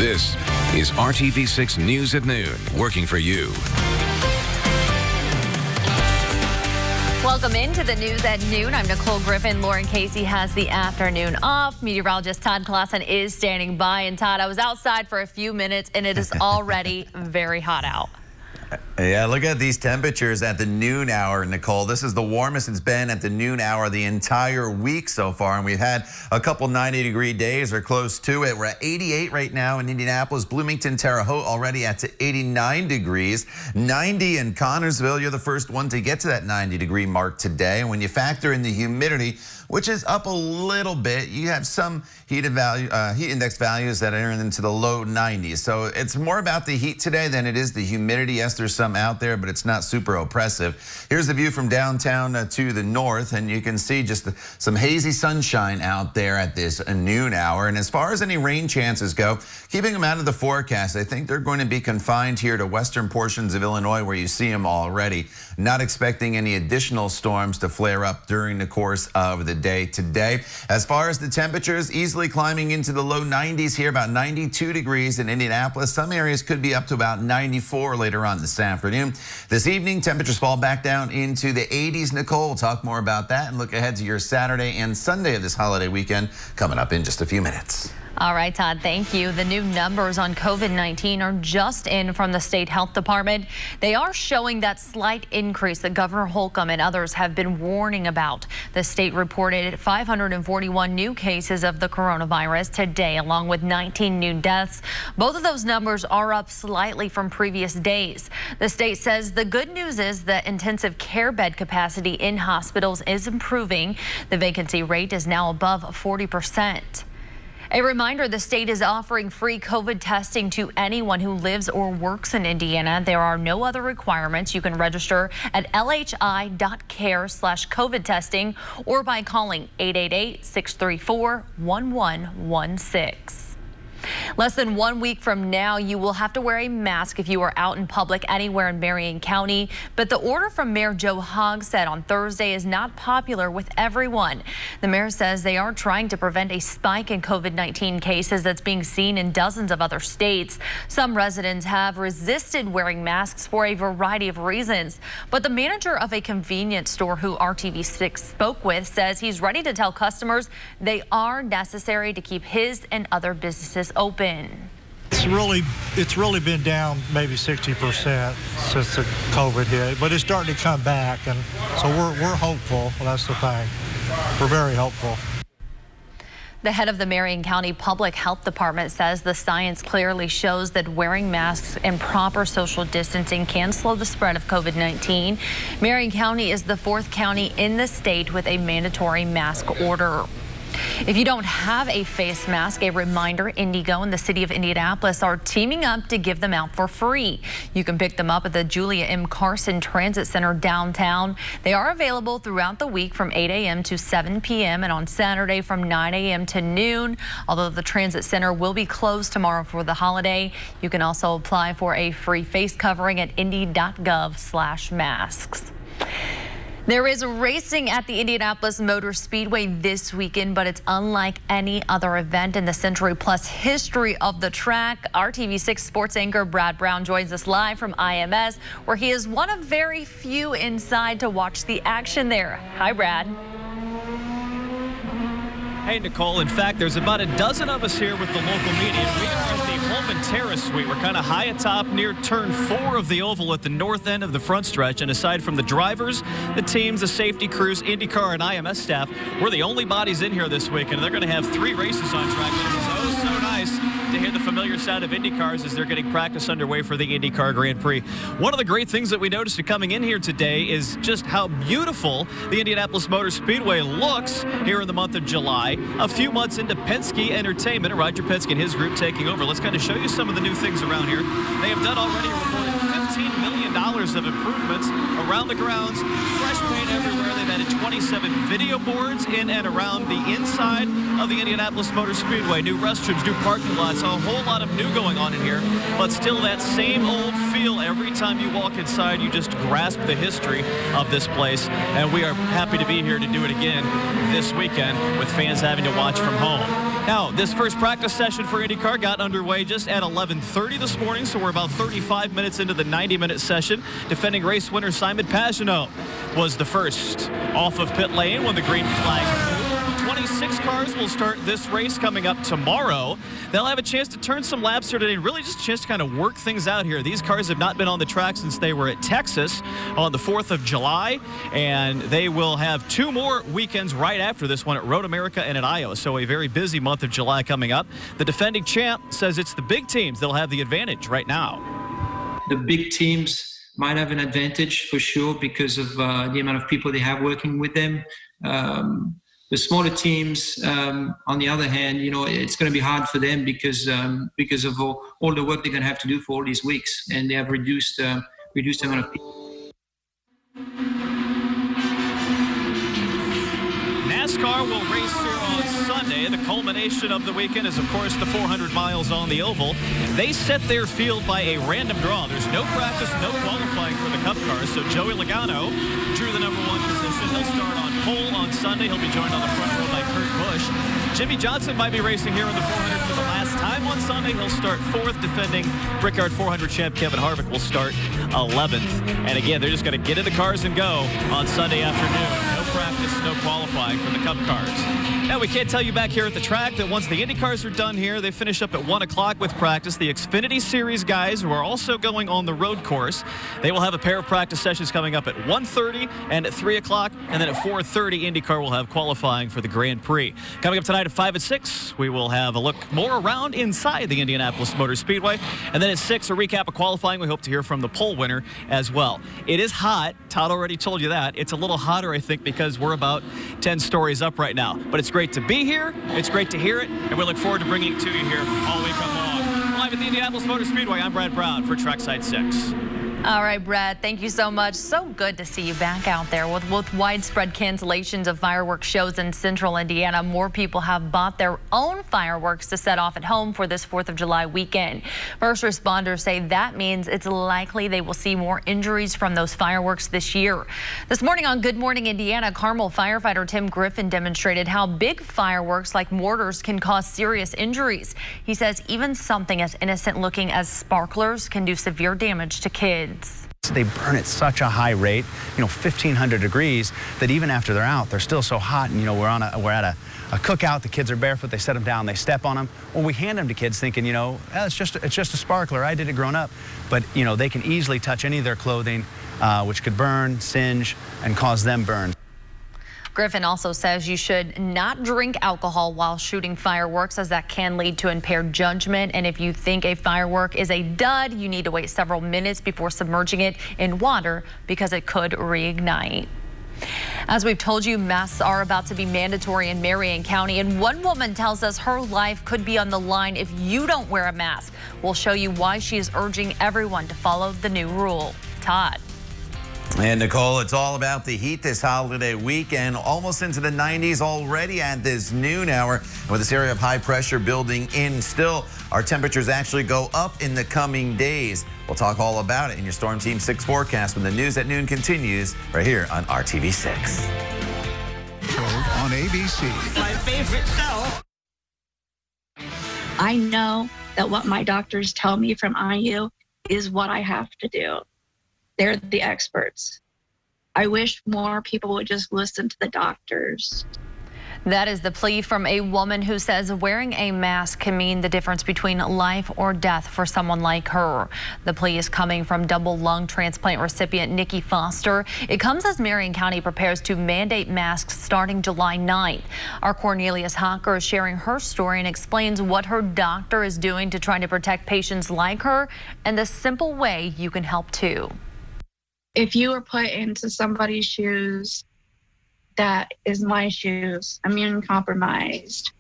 This is RTV6 News at Noon, working for you. Welcome into the news at noon. I'm Nicole Griffin. Lauren Casey has the afternoon off. Meteorologist Todd Clausen is standing by. And Todd, I was outside for a few minutes and it is already very hot out. Yeah, look at these temperatures at the noon hour, Nicole. This is the warmest it's been at the noon hour the entire week so far. And we've had a couple 90-degree days or close to it. We're at 88 right now in Indianapolis, Bloomington, Terre Haute already at 89 degrees. 90 in Connorsville. You're the first one to get to that 90-degree mark today. And when you factor in the humidity, which is up a little bit, you have some heat index values that are into the low 90s. So it's more about the heat today than it is the humidity. Yes, there's some out there, but it's not super oppressive. Here's the view from downtown to the north, and you can see just some hazy sunshine out there at this noon hour. And as far as any rain chances go, keeping them out of the forecast, I think they're going to be confined here to western portions of Illinois where you see them already. Not expecting any additional storms to flare up during the course of the day today. As far as the temperatures, easily climbing into the low 90s here, about 92 degrees in Indianapolis. Some areas could be up to about 94 later on this afternoon. This evening, temperatures fall back down into the 80s. Nicole, we'll talk more about that and look ahead to your Saturday and Sunday of this holiday weekend coming up in just a few minutes. All right, Todd, thank you. The new numbers on COVID-19 are just in from the state health department. They are showing that slight increase that Governor Holcomb and others have been warning about. The state reported 541 new cases of the coronavirus today, along with 19 new deaths. Both of those numbers are up slightly from previous days. The state says the good news is that intensive care bed capacity in hospitals is improving. The vacancy rate is now above 40%. A reminder, the state is offering free COVID testing to anyone who lives or works in Indiana. There are no other requirements. You can register at lhi.care/COVID testing or by calling 888-634-1116. Less than 1 week from now, you will have to wear a mask if you are out in public anywhere in Marion County. But the order from Mayor Joe Hogsett on Thursday is not popular with everyone. The mayor says they are trying to prevent a spike in COVID-19 cases that's being seen in dozens of other states. Some residents have resisted wearing masks for a variety of reasons. But the manager of a convenience store who RTV6 spoke with says he's ready to tell customers they are necessary to keep his and other businesses open. It's really been down maybe 60% since the COVID hit, but it's starting to come back, and so we're hopeful. Well, that's the thing. We're very hopeful. The head of the Marion County Public Health Department says the science clearly shows that wearing masks and proper social distancing can slow the spread of COVID-19. Marion County is the 4th county in the state with a mandatory mask order. If you don't have a face mask, a reminder, Indigo and the city of Indianapolis are teaming up to give them out for free. You can pick them up at the Julia M. Carson Transit Center downtown. They are available throughout the week from 8 a.m. to 7 p.m. and on Saturday from 9 a.m. to noon. Although the transit center will be closed tomorrow for the holiday, you can also apply for a free face covering at indy.gov/masks. There is racing at the Indianapolis Motor Speedway this weekend, but it's unlike any other event in the Century Plus history of the track. RTV6 sports anchor Brad Brown joins us live from IMS, where he is one of very few inside to watch the action there. Hi, Brad. Hey, Nicole. In fact, there's about a dozen of us here with the local media. We are at the Holman Terrace Suite. We're kind of high atop near turn 4 of the oval at the north end of the front stretch. And aside from the drivers, the teams, the safety crews, IndyCar, and IMS staff, we're the only bodies in here this weekend. They're going to have 3 races on track. And it's so nice to hear the familiar sound of IndyCars as they're getting practice underway for the IndyCar Grand Prix. One of the great things that we noticed coming in here today is just how beautiful the Indianapolis Motor Speedway looks here in the month of July. A few months into Penske Entertainment, Roger Penske and his group taking over. Let's kind of show you some of the new things around here. They have done already a reported $15 million of improvements around the grounds, fresh paint everywhere. They've added 27 video boards in and around the inside of the Indianapolis Motor Speedway. New restrooms, new parking lots, a whole lot of new going on in here, but still that same old feel. Every time you walk inside, you just grasp the history of this place, and we are happy to be here to do it again this weekend with fans having to watch from home. Now, this first practice session for IndyCar got underway just at 11:30 this morning, so we're about 35 minutes into the 90-minute session. Defending race winner Simon Pagenaud was the first off of pit lane when the green flag flew. 26 cars will start this race coming up tomorrow. They'll have a chance to turn some laps here today and really just a chance to kind of work things out here. These cars have not been on the track since they were at Texas on the 4th of July, and they will have 2 more weekends right after this one at Road America and at Iowa. So a very busy month of July coming up. The defending champ says it's the big teams that'll have the advantage right now. The big teams might have an advantage for sure because of the amount of people they have working with them. The smaller teams, on the other hand, it's going to be hard for them because of all the work they're going to have to do for all these weeks, and they have reduced amount of people. NASCAR will race here on Sunday. The culmination of the weekend is, of course, the 400 miles on the oval. They set their field by a random draw. There's no practice, no qualifying for the Cup cars. So Joey Logano drew the number 1 position. He'll start on pole on Sunday. He'll be joined on the front row by Kurt Busch. Jimmy Johnson might be racing here in the 400 for the last time on Sunday. He'll start 4th. Defending Brickyard 400 champ Kevin Harvick will start 11th. And again, they're just going to get in the cars and go on Sunday afternoon. No practice, no qualifying for the Cup cars. Now, we can't tell you back here at the track that once the Indy cars are done here, they finish up at 1 o'clock with practice. The Xfinity Series guys, who are also going on the road course, they will have a pair of practice sessions coming up at 1:30 and at 3 o'clock. And then at 4:30, IndyCar will have qualifying for the Grand Prix. Coming up tonight at 5 and 6, we will have a look more around inside the Indianapolis Motor Speedway. And then at 6, a recap of qualifying. We hope to hear from the pole winner as well. It is hot. Todd already told you that. It's a little hotter, I think, because we're about 10 stories up right now. But it's great to be here. It's great to hear it. And we look forward to bringing it to you here all week long. Live at the Indianapolis Motor Speedway, I'm Brad Brown for Trackside 6. All right, Brad, thank you so much. So good to see you back out there. With widespread cancellations of fireworks shows in central Indiana, more people have bought their own fireworks to set off at home for this 4th of July weekend. First responders say that means it's likely they will see more injuries from those fireworks this year. This morning on Good Morning Indiana, Carmel firefighter Tim Griffin demonstrated how big fireworks like mortars can cause serious injuries. He says even something as innocent looking as sparklers can do severe damage to kids. They burn at such a high rate, 1,500 degrees, that even after they're out, they're still so hot. And, we're at a cookout. The kids are barefoot. They set them down. They step on them. Well, we hand them to kids thinking, it's just a sparkler. I did it growing up. But, they can easily touch any of their clothing, which could burn, singe, and cause them burn. Griffin also says you should not drink alcohol while shooting fireworks, as that can lead to impaired judgment. And if you think a firework is a dud, you need to wait several minutes before submerging it in water because it could reignite. As we've told you, masks are about to be mandatory in Marion County, and one woman tells us her life could be on the line if you don't wear a mask. We'll show you why she is urging everyone to follow the new rule. Todd. And Nicole, it's all about the heat this holiday weekend, almost into the 90s already at this noon hour. And with this area of high pressure building in still, our temperatures actually go up in the coming days. We'll talk all about it in your Storm Team 6 forecast when the news at noon continues right here on RTV6. On ABC. My favorite show. I know that what my doctors tell me from IU is what I have to do. They're the experts. I wish more people would just listen to the doctors. That is the plea from a woman who says wearing a mask can mean the difference between life or death for someone like her. The plea is coming from double lung transplant recipient Nikki Foster. It comes as Marion County prepares to mandate masks starting July 9th. Our Cornelius Hocker is sharing her story and explains what her doctor is doing to try to protect patients like her and the simple way you can help too. If you were put into somebody's shoes that is my shoes, immune compromised,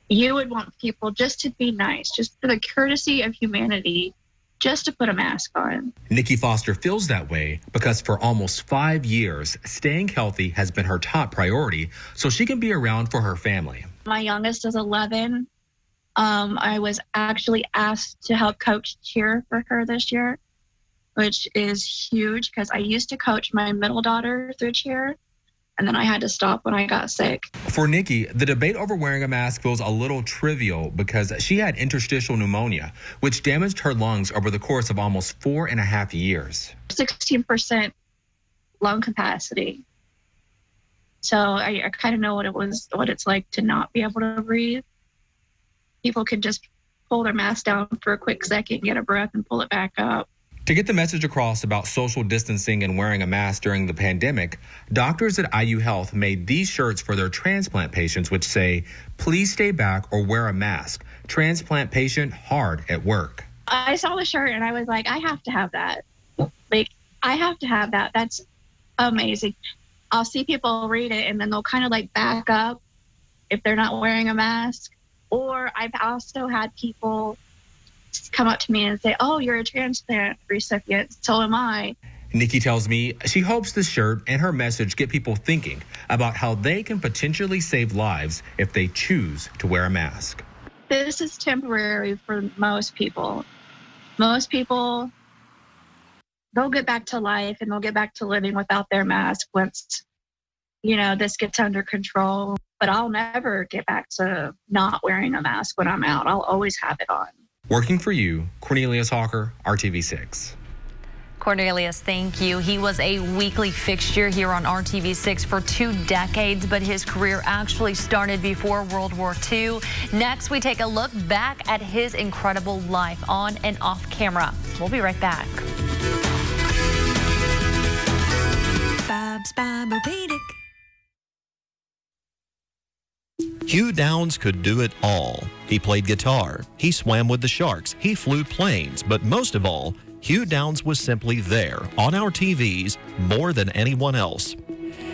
you would want people just to be nice, just for the courtesy of humanity, just to put a mask on. Nikki Foster feels that way because for almost 5 years, staying healthy has been her top priority so she can be around for her family. My youngest is 11. I was actually asked to help coach cheer for her this year, which is huge because I used to coach my middle daughter through cheer. And then I had to stop when I got sick. For Nikki, the debate over wearing a mask feels a little trivial because she had interstitial pneumonia, which damaged her lungs over the course of almost 4.5 years. 16% lung capacity. So I kind of know what it's like to not be able to breathe. People can just pull their mask down for a quick second, get a breath, and pull it back up. To get the message across about social distancing and wearing a mask during the pandemic, doctors at IU Health made these shirts for their transplant patients, which say, "Please stay back or wear a mask. Transplant patient hard at work." I saw the shirt and I was like, I have to have that. I have to have that. That's amazing. I'll see people read it and then they'll kind of back up if they're not wearing a mask. Or I've also had people come up to me and say, "Oh, you're a transplant recipient. So am I." Nikki tells me she hopes the shirt and her message get people thinking about how they can potentially save lives if they choose to wear a mask. This is temporary for most people. Most people, they'll get back to life and they'll get back to living without their mask once, this gets under control. But I'll never get back to not wearing a mask when I'm out. I'll always have it on. Working for you, Cornelius Hawker, RTV6. Cornelius, thank you. He was a weekly fixture here on RTV6 for 2 decades, but his career actually started before World War II. Next, we take a look back at his incredible life on and off camera. We'll be right back. Bob's Bobopedic. Hugh Downs could do it all. He played guitar, he swam with the sharks, he flew planes, but most of all, Hugh Downs was simply there on our TVs more than anyone else.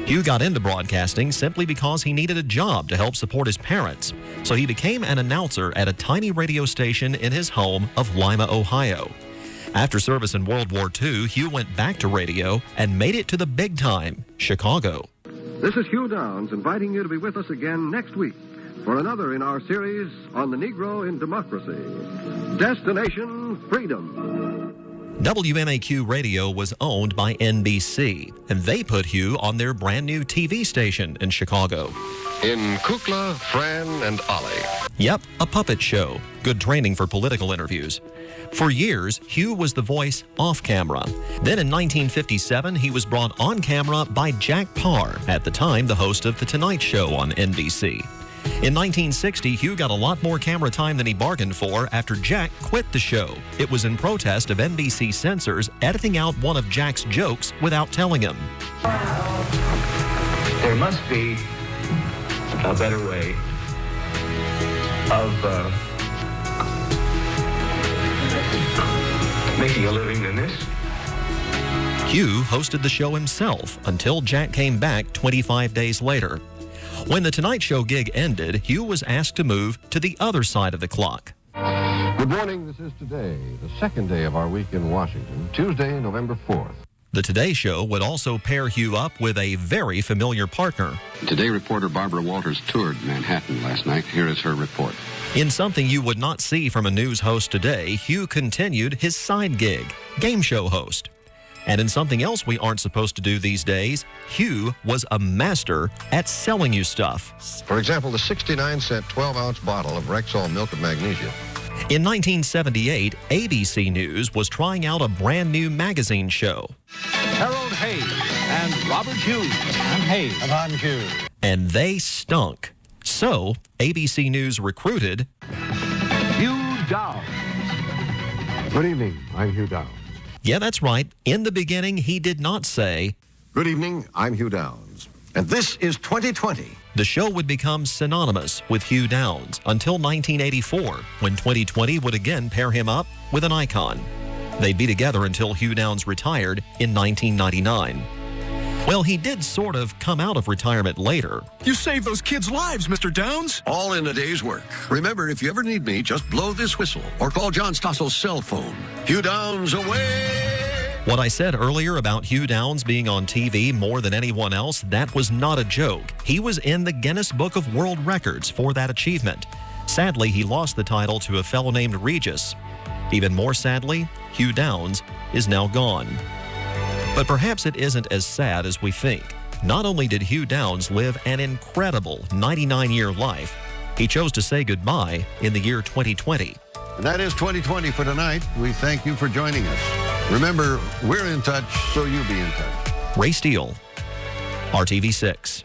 Hugh got into broadcasting simply because he needed a job to help support his parents, so he became an announcer at a tiny radio station in his home of Lima, Ohio. After service in World War II, Hugh went back to radio and made it to the big time, Chicago. This is Hugh Downs inviting you to be with us again next week for another in our series on the Negro in Democracy, Destination Freedom. WMAQ Radio was owned by NBC, and they put Hugh on their brand new TV station in Chicago. In Kukla, Fran, and Ollie. Yep, a puppet show. Good training for political interviews. For years, Hugh was the voice off camera. Then in 1957, he was brought on camera by Jack Paar, at the time the host of The Tonight Show on NBC. In 1960, Hugh got a lot more camera time than he bargained for after Jack quit the show. It was in protest of NBC censors editing out one of Jack's jokes without telling him. There must be a better way of making a living than this. Hugh hosted the show himself until Jack came back 25 days later. When the Tonight Show gig ended, Hugh was asked to move to the other side of the clock. Good morning. This is Today, the second day of our week in Washington, Tuesday, November 4th. The Today Show would also pair Hugh up with a very familiar partner. Today reporter Barbara Walters toured Manhattan last night. Here is her report. In something you would not see from a news host today, Hugh continued his side gig, game show host. And in something else we aren't supposed to do these days, Hugh was a master at selling you stuff. For example, the 69-cent 12-ounce bottle of Rexall milk with magnesia. In 1978, ABC News was trying out a brand new magazine show. Harold Hayes and Robert Hughes. I'm Hayes. And I'm Hughes. And they stunk. So, ABC News recruited Hugh Downs. Good evening. I'm Hugh Downs. Yeah, that's right. In the beginning, he did not say, "Good evening, I'm Hugh Downs, and this is 2020. The show would become synonymous with Hugh Downs until 1984, when 2020 would again pair him up with an icon. They'd be together until Hugh Downs retired in 1999. Well, he did sort of come out of retirement later. You saved those kids' lives, Mr. Downs. All in a day's work. Remember, if you ever need me, just blow this whistle or call John Stossel's cell phone. Hugh Downs away! What I said earlier about Hugh Downs being on TV more than anyone else, that was not a joke. He was in the Guinness Book of World Records for that achievement. Sadly, he lost the title to a fellow named Regis. Even more sadly, Hugh Downs is now gone. But perhaps it isn't as sad as we think. Not only did Hugh Downs live an incredible 99-year life, he chose to say goodbye in the year 2020. And that is 2020 for tonight. We thank you for joining us. Remember, we're in touch, so you be in touch. Ray Steele, RTV6.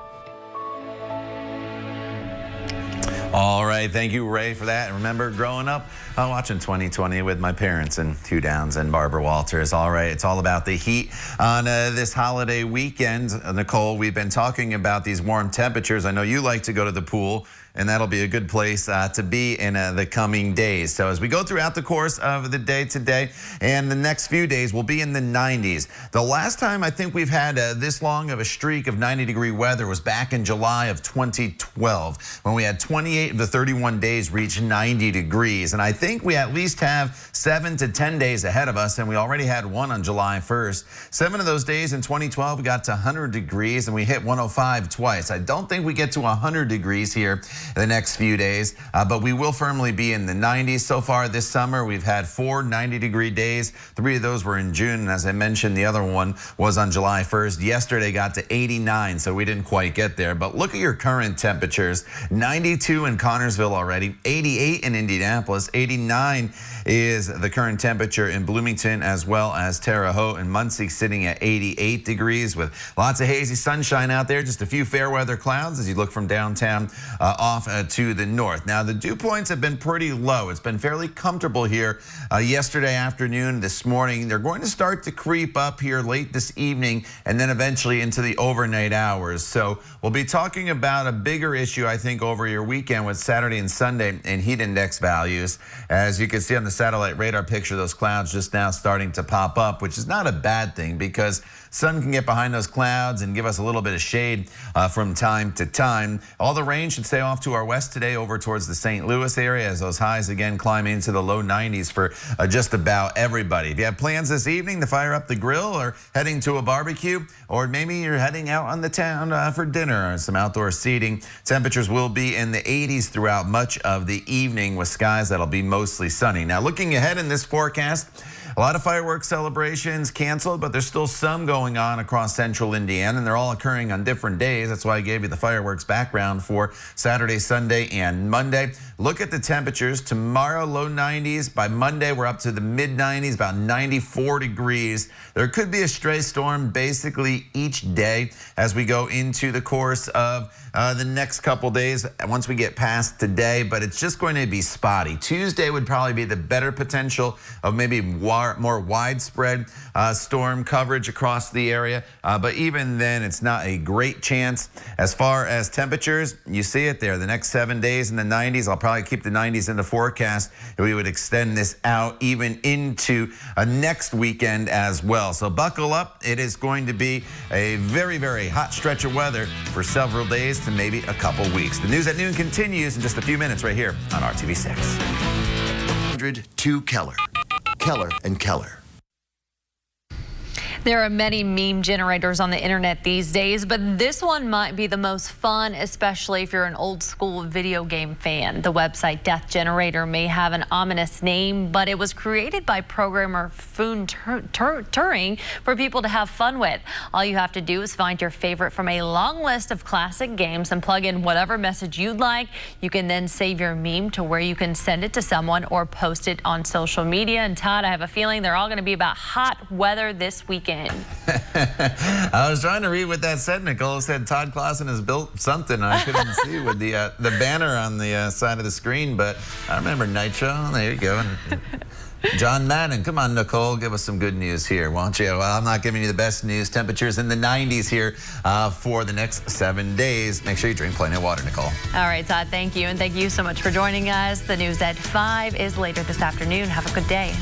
All right, thank you, Ray, for that. And remember, growing up, watching 2020 with my parents and Hugh Downs and Barbara Walters. All right, it's all about the heat on this holiday weekend. Nicole, we've been talking about these warm temperatures. I know you like to go to the pool, and that'll be a good place to be in the coming days. So as we go throughout the course of the day today and the next few days, we'll be in the 90s. The last time I think we've had this long of a streak of 90-degree weather was back in July of 2012, when we had 28 of the 31 days reach 90 degrees. And I think we at least have 7 to 10 days ahead of us, and we already had one on July 1st. 7 of those days in 2012, we got to 100 degrees, and we hit 105 twice. I don't think we get to 100 degrees here the next few days, but we will firmly be in the 90s. So far this summer, we've had 4 90-degree days. 3 of those were in June, and as I mentioned, the other one was on July 1st. Yesterday got to 89, so we didn't quite get there. But look at your current temperatures. 92 in Connersville already, 88 in Indianapolis, 89 is the current temperature in Bloomington, as well as Terre Haute and Muncie, sitting at 88 degrees with lots of hazy sunshine out there. Just a few fair weather clouds as you look from downtown off to the north. Now, the dew points have been pretty low. It's been fairly comfortable here yesterday afternoon, this morning. They're going to start to creep up here late this evening and then eventually into the overnight hours. So we'll be talking about a bigger issue, I think, over your weekend with Saturday and Sunday in heat index values. As you can see on the satellite radar picture, those clouds just now starting to pop up, which is not a bad thing because sun can get behind those clouds and give us a little bit of shade from time to time. All the rain should stay off to our west today over towards the St. Louis area as those highs again climb into the low 90s for just about everybody. If you have plans this evening to fire up the grill or heading to a barbecue, or maybe you're heading out on the town for dinner or some outdoor seating, temperatures will be in the 80s throughout much of the evening with skies that'll be mostly sunny. Now, looking ahead in this forecast, a lot of fireworks celebrations canceled, but there's still some going on across central Indiana, and they're all occurring on different days. That's why I gave you the fireworks background for Saturday, Sunday, and Monday. Look at the temperatures. Tomorrow, low 90s. By Monday, we're up to the mid-90s, about 94 degrees. There could be a stray storm basically each day as we go into the course of the next couple days once we get past today, but it's just going to be spotty. Tuesday would probably be the better potential of maybe more widespread storm coverage across the area, but even then, it's not a great chance. As far as temperatures, you see it there. The next 7 days in the 90s. I'll probably keep the 90s in the forecast. We would extend this out even into next weekend as well. So buckle up. It is going to be a very, very hot stretch of weather for several days to maybe a couple weeks. The news at noon continues in just a few minutes right here on RTV6. 100 to Keller. Keller and Keller. There are many meme generators on the internet these days, but this one might be the most fun, especially if you're an old school video game fan. The website Death Generator may have an ominous name, but it was created by programmer Foon Turing for people to have fun with. All you have to do is find your favorite from a long list of classic games and plug in whatever message you'd like. You can then save your meme to where you can send it to someone or post it on social media. And Todd, I have a feeling they're all going to be about hot weather this weekend. I was trying to read what that said, Nicole. It said Todd Clausen has built something. I couldn't see with the banner on the side of the screen, but I remember Nitro. There you go. John Madden, come on, Nicole, give us some good news here, won't you? Well, I'm not giving you the best news. Temperatures in the 90s here for the next 7 days. Make sure you drink plenty of water, Nicole. All right, Todd, thank you. And thank you so much for joining us. The news at 5 is later this afternoon. Have a good day.